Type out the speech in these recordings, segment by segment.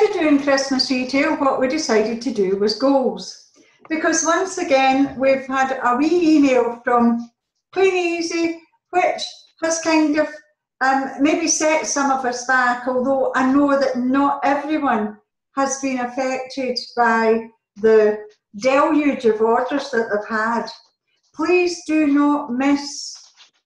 of doing Christmas retail, what we decided to do was goals. Because once again, we've had a wee email from Clean Easy, which has kind of maybe set some of us back, although I know that not everyone has been affected by the deluge of orders that they've had. Please do not miss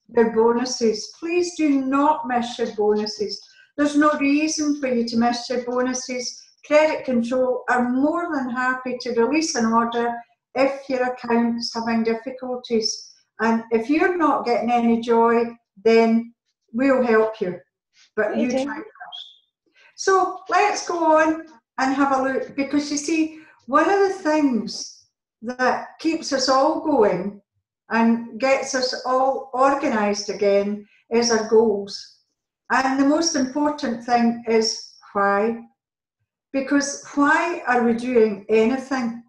your bonuses. Please do not miss your bonuses. There's no reason for you to miss your bonuses. Credit Control are more than happy to release an order if your account's having difficulties. And if you're not getting any joy, then we'll help you. But you try first. So let's go on and have a look, because you see, one of the things that keeps us all going and gets us all organised again is our goals. And the most important thing is why. Because why are we doing anything?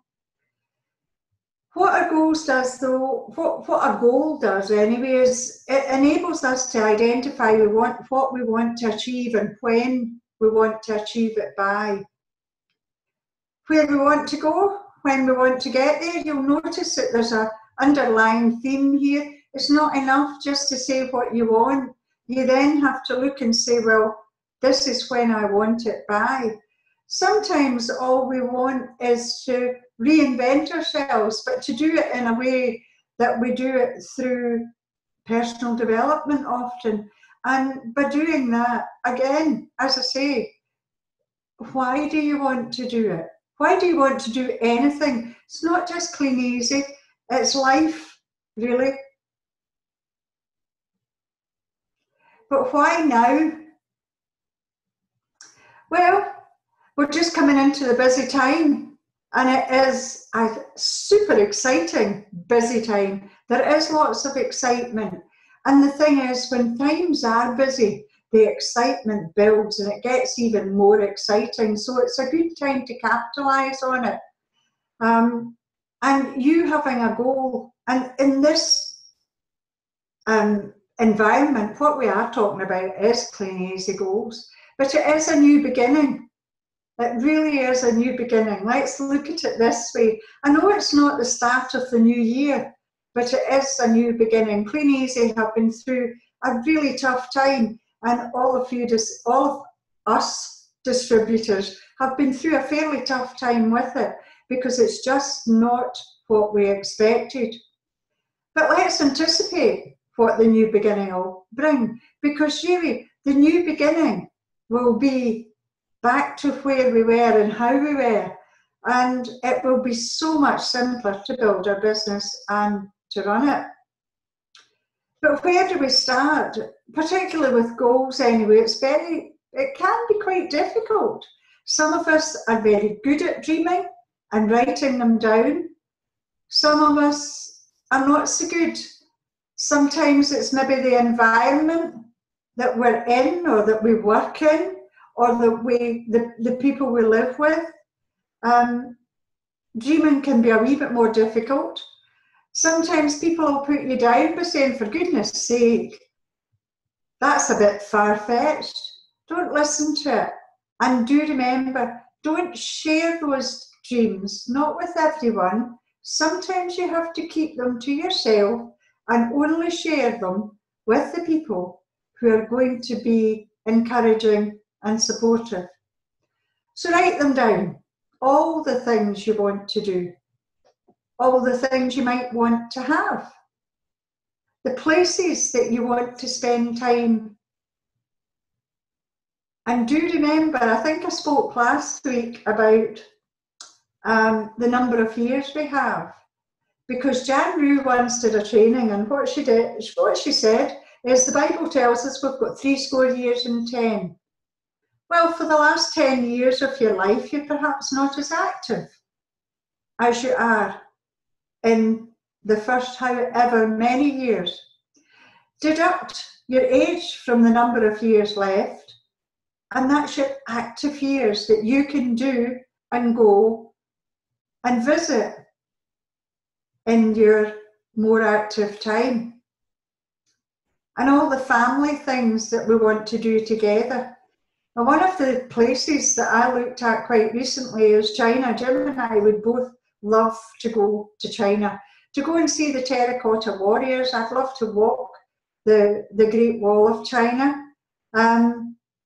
What our goals does though, what our goal does anyway, is it enables us to identify what we want to achieve and when we want to achieve it by. Where we want to go, when we want to get there, you'll notice that there's an underlying theme here. It's not enough just to say what you want. You then have to look and say, well, this is when I want it by. Sometimes all we want is to reinvent ourselves, but to do it in a way that we do it through personal development often. And by doing that, again, as I say, why do you want to do it? Why do you want to do anything? It's not just Clean Easy, it's life, really. But why now? Well, we're just coming into the busy time, and it is a super exciting busy time. There is lots of excitement. And the thing is, when times are busy, the excitement builds and it gets even more exciting. So it's a good time to capitalise on it. And you having a goal, and in this environment, what we are talking about is Clean Easy goals, but it is a new beginning. It really is a new beginning. Let's look at it this way. I know it's not the start of the new year, but it is a new beginning. Clean Easy have been through a really tough time, and all of us distributors have been through a fairly tough time with it, because it's just not what we expected. But let's anticipate what the new beginning will bring, because really the new beginning will be back to where we were and how we were, and it will be so much simpler to build our business and to run it. But where do we start? Particularly with goals anyway, it can be quite difficult. Some of us are very good at dreaming and writing them down. Some of us are not so good. Sometimes it's maybe the environment that we're in or that we work in, or the people we live with. Dreaming can be a wee bit more difficult. Sometimes people will put you down by saying, for goodness sake, that's a bit far-fetched. Don't listen to it. And do remember, don't share those dreams, not with everyone. Sometimes you have to keep them to yourself and only share them with the people who are going to be encouraging and supportive. So write them down, all the things you want to do, all the things you might want to have, the places that you want to spend time. And do remember, I think I spoke last week about the number of years we have, because Jan Rue once did a training, and what she said is, the Bible tells us we've got 70 years and 10. Well, for the last 10 years of your life, you're perhaps not as active as you are in the first however many years. Deduct your age from the number of years left, and that's your active years that you can do and go and visit in your more active time. And all the family things that we want to do together. And one of the places that I looked at quite recently is China. Jim and I would both love to go to China, to go and see the terracotta warriors. I'd love to walk the Great Wall of China.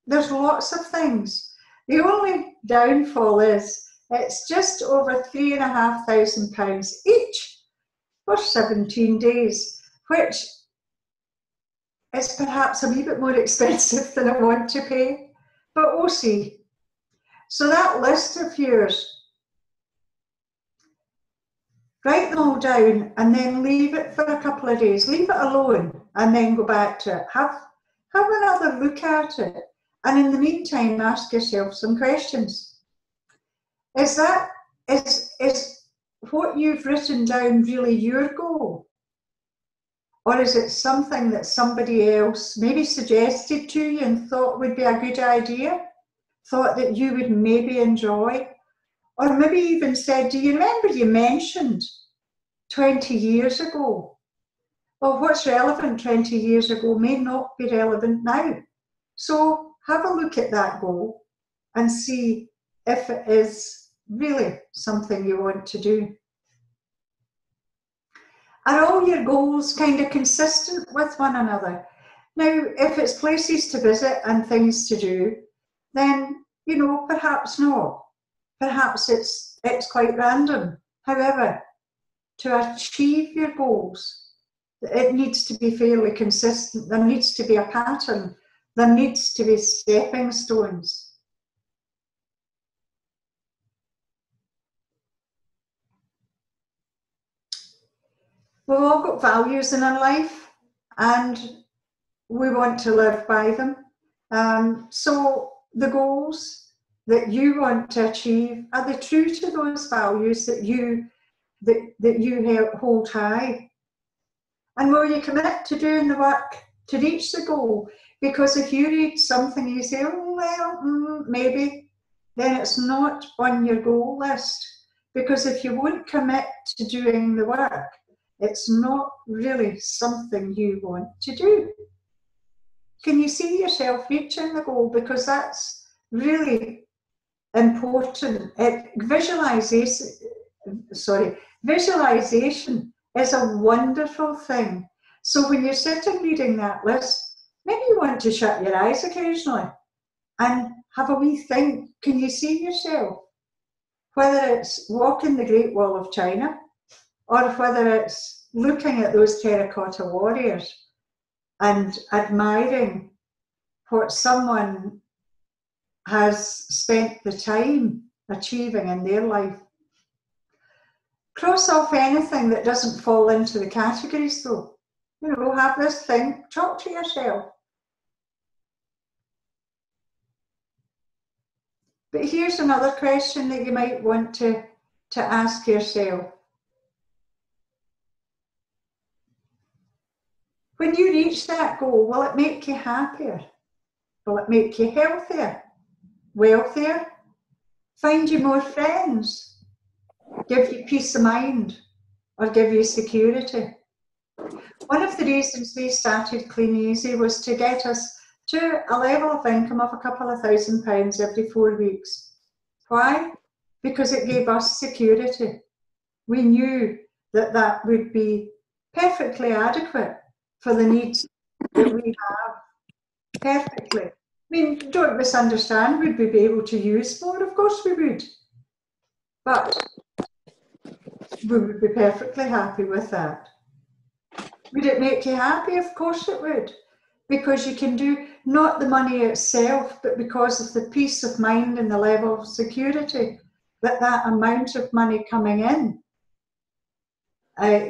There's lots of things. The only downfall is it's just over £3,500 each for 17 days, which is perhaps a wee bit more expensive than I want to pay. But we'll see. So that list of yours, write them all down and then leave it for a couple of days. Leave it alone and then go back to it. Have another look at it. And in the meantime, ask yourself some questions. Is what you've written down really your goal? Or is it something that somebody else maybe suggested to you and thought would be a good idea? Thought that you would maybe enjoy? Or maybe even said, do you remember you mentioned 20 years ago? Well, what's relevant 20 years ago may not be relevant now. So have a look at that goal and see if it is really something you want to do. Are all your goals kind of consistent with one another? Now, if it's places to visit and things to do, then, you know, perhaps not. Perhaps it's quite random. However, to achieve your goals, it needs to be fairly consistent. There needs to be a pattern. There needs to be stepping stones. We've all got values in our life and we want to live by them. So the goals that you want to achieve, are they true to those values that you hold high? And will you commit to doing the work to reach the goal? Because if you read something and you say, oh, well, maybe, then it's not on your goal list. Because if you won't commit to doing the work, it's not really something you want to do. Can you see yourself reaching the goal? Because that's really important. Visualization is a wonderful thing. So when you're sitting reading that list, maybe you want to shut your eyes occasionally and have a wee think. Can you see yourself? Whether it's walking the Great Wall of China, or whether it's looking at those terracotta warriors and admiring what someone has spent the time achieving in their life. Cross off anything that doesn't fall into the categories though. You know, have this thing, talk to yourself. But here's another question that you might want to ask yourself. When you reach that goal, will it make you happier? Will it make you healthier, wealthier, find you more friends, give you peace of mind, or give you security? One of the reasons we started Clean Easy was to get us to a level of income of a couple of £1,000 every 4 weeks. Why? Because it gave us security. We knew that that would be perfectly adequate for the needs that we have. Perfectly. I mean, don't misunderstand, would we be able to use more? Of course we would. But we would be perfectly happy with that. Would it make you happy? Of course it would. Because you can do not the money itself, but because of the peace of mind and the level of security that amount of money coming in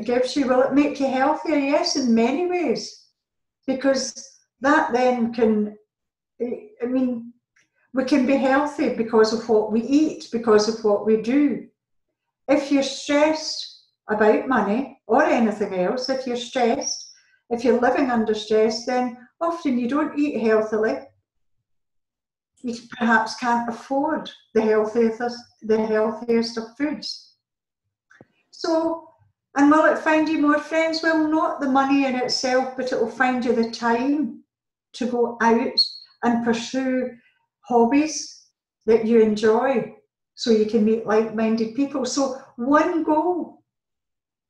gives you. Will it make you healthier? Yes, in many ways. Because that then can, I mean, we can be healthy because of what we eat, because of what we do. If you're stressed about money or anything else, if you're stressed, if you're living under stress, then often you don't eat healthily. You perhaps can't afford the healthiest of foods. So, and will it find you more friends? Well, not the money in itself, but it will find you the time to go out and pursue hobbies that you enjoy so you can meet like-minded people. So one goal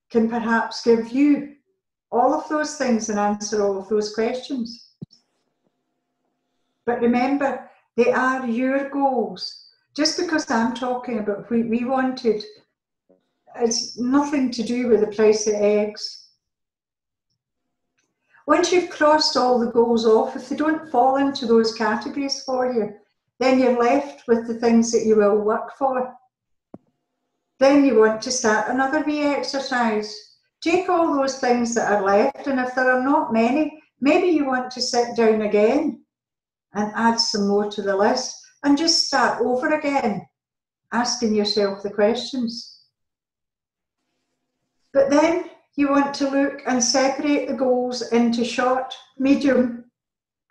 can perhaps give you all of those things and answer all of those questions. But remember, they are your goals. Just because I'm talking about what we wanted, it's nothing to do with the price of eggs. Once you've crossed all the goals off, if they don't fall into those categories for you, then you're left with the things that you will work for. Then you want to start another wee exercise. Take all those things that are left, and if there are not many, maybe you want to sit down again and add some more to the list and just start over again, asking yourself the questions. But then you want to look and separate the goals into short, medium,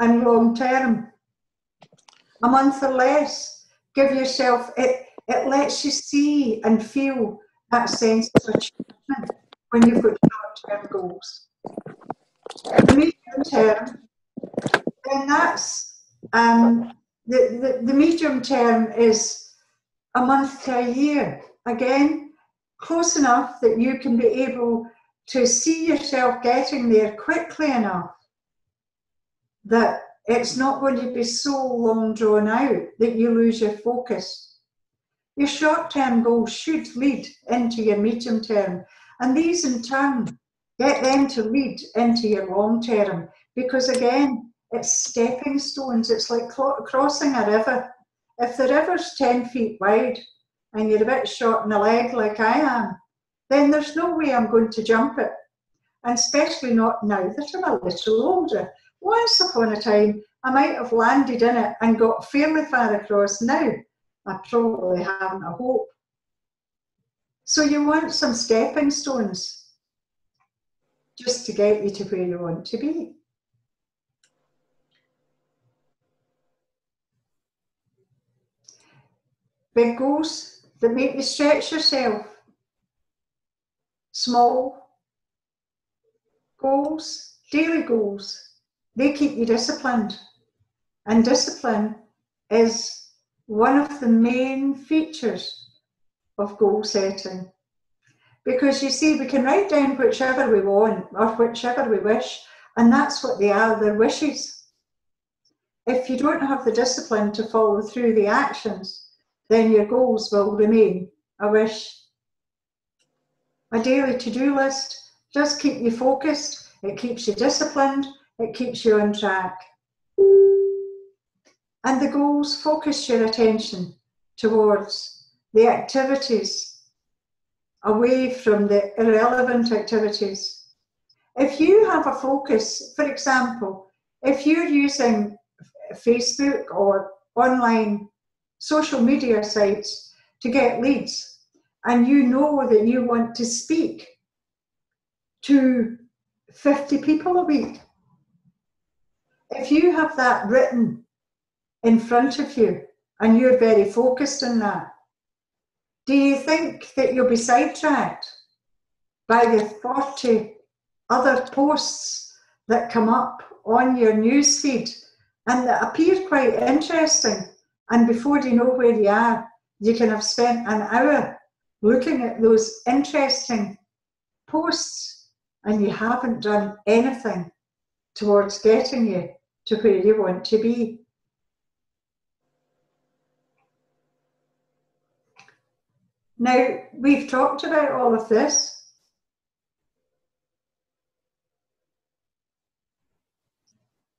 and long term. A month or less. Give yourself, it lets you see and feel that sense of achievement when you've got short-term goals. The medium term, then that's, the medium term is a month to a year. Again, close enough that you can be able to see yourself getting there quickly enough that it's not going to be so long drawn out that you lose your focus. Your short-term goals should lead into your medium term, and these in turn get them to lead into your long term, because again, it's stepping stones. It's like crossing a river. If the river's 10 feet wide and you're a bit short in the leg like I am, then there's no way I'm going to jump it, and especially not now that I'm a little older. Once upon a time, I might have landed in it and got fairly far across. Now, I probably haven't a hope. So you want some stepping stones just to get you to where you want to be. Big goals that make you stretch yourself. Small goals, daily goals, they keep you disciplined. And discipline is one of the main features of goal setting. Because you see, we can write down whichever we want or whichever we wish, and that's what they are, they're wishes. If you don't have the discipline to follow through the actions, then your goals will remain a wish. A daily to-do list does keep you focused, it keeps you disciplined, it keeps you on track. And the goals focus your attention towards the activities, away from the irrelevant activities. If you have a focus, for example, if you're using Facebook or online social media sites to get leads, and you know that you want to speak to 50 people a week, if you have that written in front of you and you're very focused on that, do you think that you'll be sidetracked by the 40 other posts that come up on your newsfeed and that appear quite interesting, and before you know where you are, you can have spent an hour looking at those interesting posts and you haven't done anything towards getting you to where you want to be? Now, we've talked about all of this.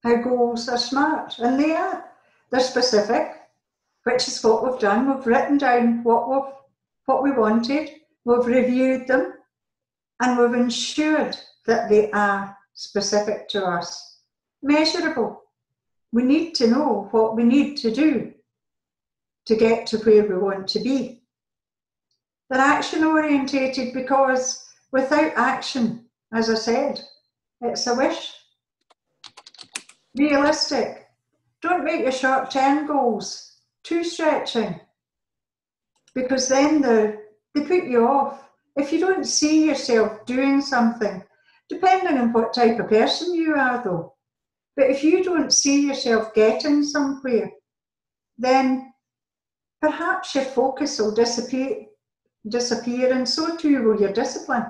How goals are smart, and they are. They're specific, which is what we've done. We've written down what we wanted, we've reviewed them, and we've ensured that they are specific to us. Measurable. We need to know what we need to do to get to where we want to be. They're action-orientated because without action, as I said, it's a wish. Realistic. Don't make your short-term goals too stretching, because then they put you off. If you don't see yourself doing something, depending on what type of person you are though, but if you don't see yourself getting somewhere, then perhaps your focus will disappear, and so too will your discipline.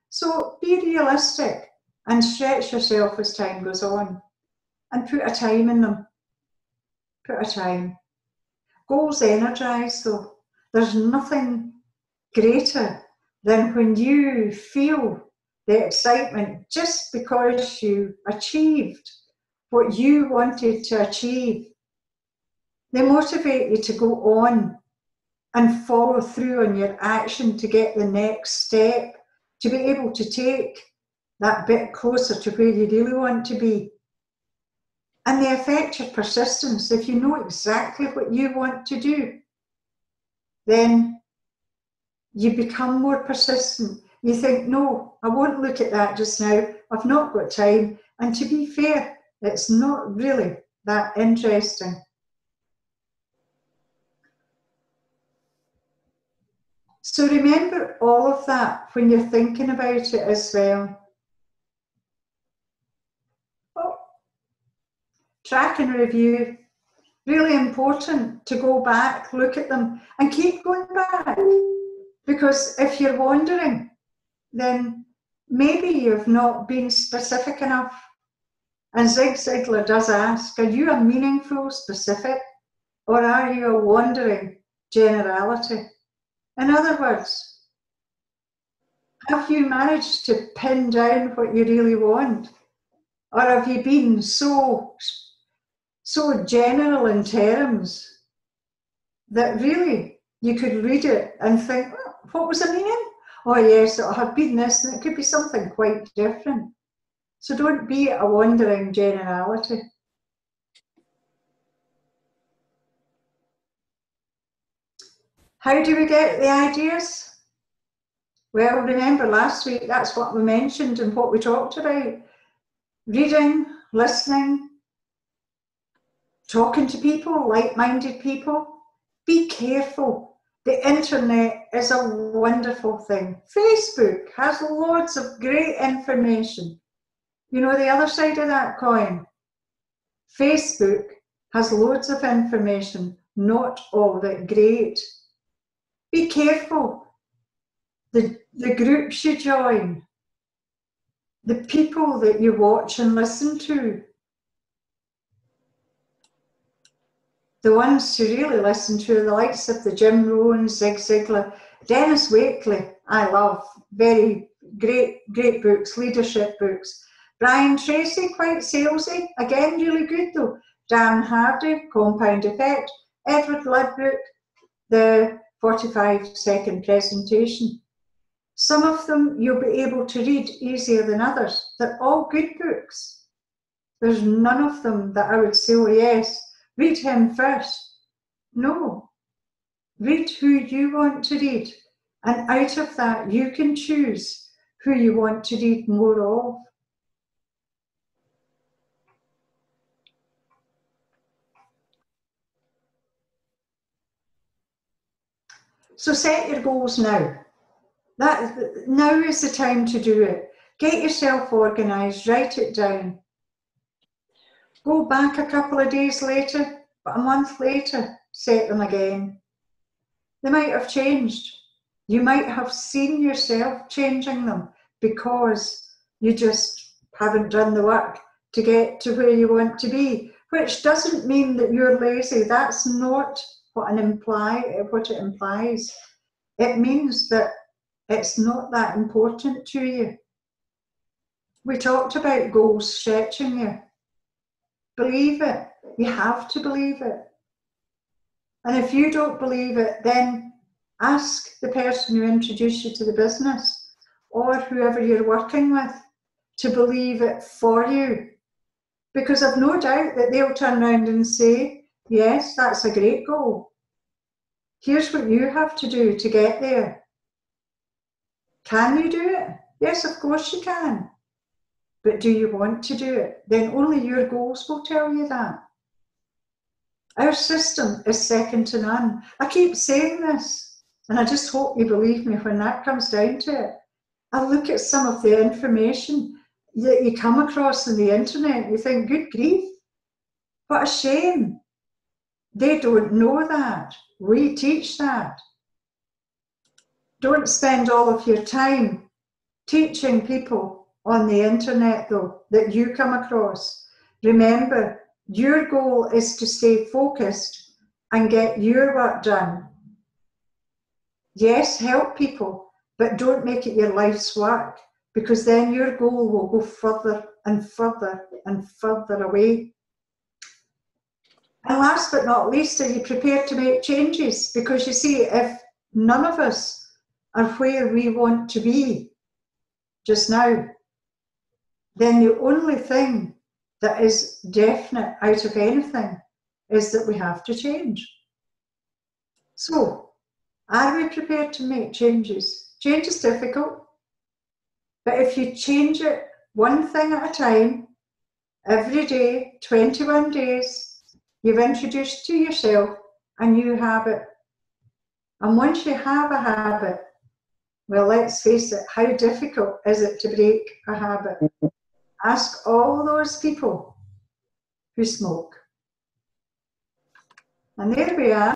So be realistic and stretch yourself as time goes on, and put a time in them. Put a time. Goals energise though. There's nothing greater than when you feel the excitement just because you achieved what you wanted to achieve. They motivate you to go on and follow through on your action to get the next step, to be able to take that bit closer to where you really want to be. And they affect your persistence. If you know exactly what you want to do, then you become more persistent. You think, no, I won't look at that just now. I've not got time. And to be fair, it's not really that interesting. So remember all of that when you're thinking about it as well. Oh, track and review. Really important to go back, look at them, and keep going back. Because if you're wandering, then maybe you've not been specific enough. And Zig Ziglar does ask, are you a meaningful specific, or are you a wandering generality? In other words, have you managed to pin down what you really want? Or have you been so general in terms that really you could read it and think, oh, what was the meaning? Oh yes, it'll have been this, and it could be something quite different. So don't be a wandering generality. How do we get the ideas? Well, remember last week, that's what we mentioned and what we talked about. Reading, listening, talking to people, like-minded people. Be careful. The internet is a wonderful thing. Facebook has loads of great information. You know the other side of that coin? Facebook has loads of information, not all that great. Be careful. The groups you join, the people that you watch and listen to, the ones who really listen to, the likes of the Jim Rohn, Zig Ziglar, Dennis Wakely, I love, very great books, leadership books. Brian Tracy, quite salesy, again really good though. Dan Hardy, Compound Effect. Edward Ludbrook, the 45-second presentation. Some of them you'll be able to read easier than others. They're all good books. There's none of them that I would say, oh yes, read him first. No. Read who you want to read. And out of that, you can choose who you want to read more of. So set your goals now. Now is the time to do it. Get yourself organised, write it down. Go back a couple of days later, but a month later, set them again. They might have changed. You might have seen yourself changing them because you just haven't done the work to get to where you want to be, which doesn't mean that you're lazy. That's not what it implies. It means that it's not that important to you. We talked about goals stretching you. Believe it. You have to believe it. And if you don't believe it, then ask the person who introduced you to the business or whoever you're working with to believe it for you. Because I've no doubt that they'll turn around and say, yes, that's a great goal. Here's what you have to do to get there. Can you do it? Yes, of course you can. But do you want to do it? Then only your goals will tell you that. Our system is second to none. I keep saying this, and I just hope you believe me when that comes down to it. I look at some of the information that you come across on the internet, you think, good grief, what a shame. They don't know that. We teach that. Don't spend all of your time teaching people on the internet, though, that you come across. Remember, your goal is to stay focused and get your work done. Yes, help people, but don't make it your life's work, because then your goal will go further and further and further away. And last but not least, are you prepared to make changes? Because you see, if none of us are where we want to be just now, then the only thing that is definite out of anything is that we have to change. So, are we prepared to make changes? Change is difficult, but if you change it one thing at a time, every day, 21 days, you've introduced to yourself a new habit. And once you have a habit, well, let's face it, how difficult is it to break a habit? Ask all those people who smoke. And there we are.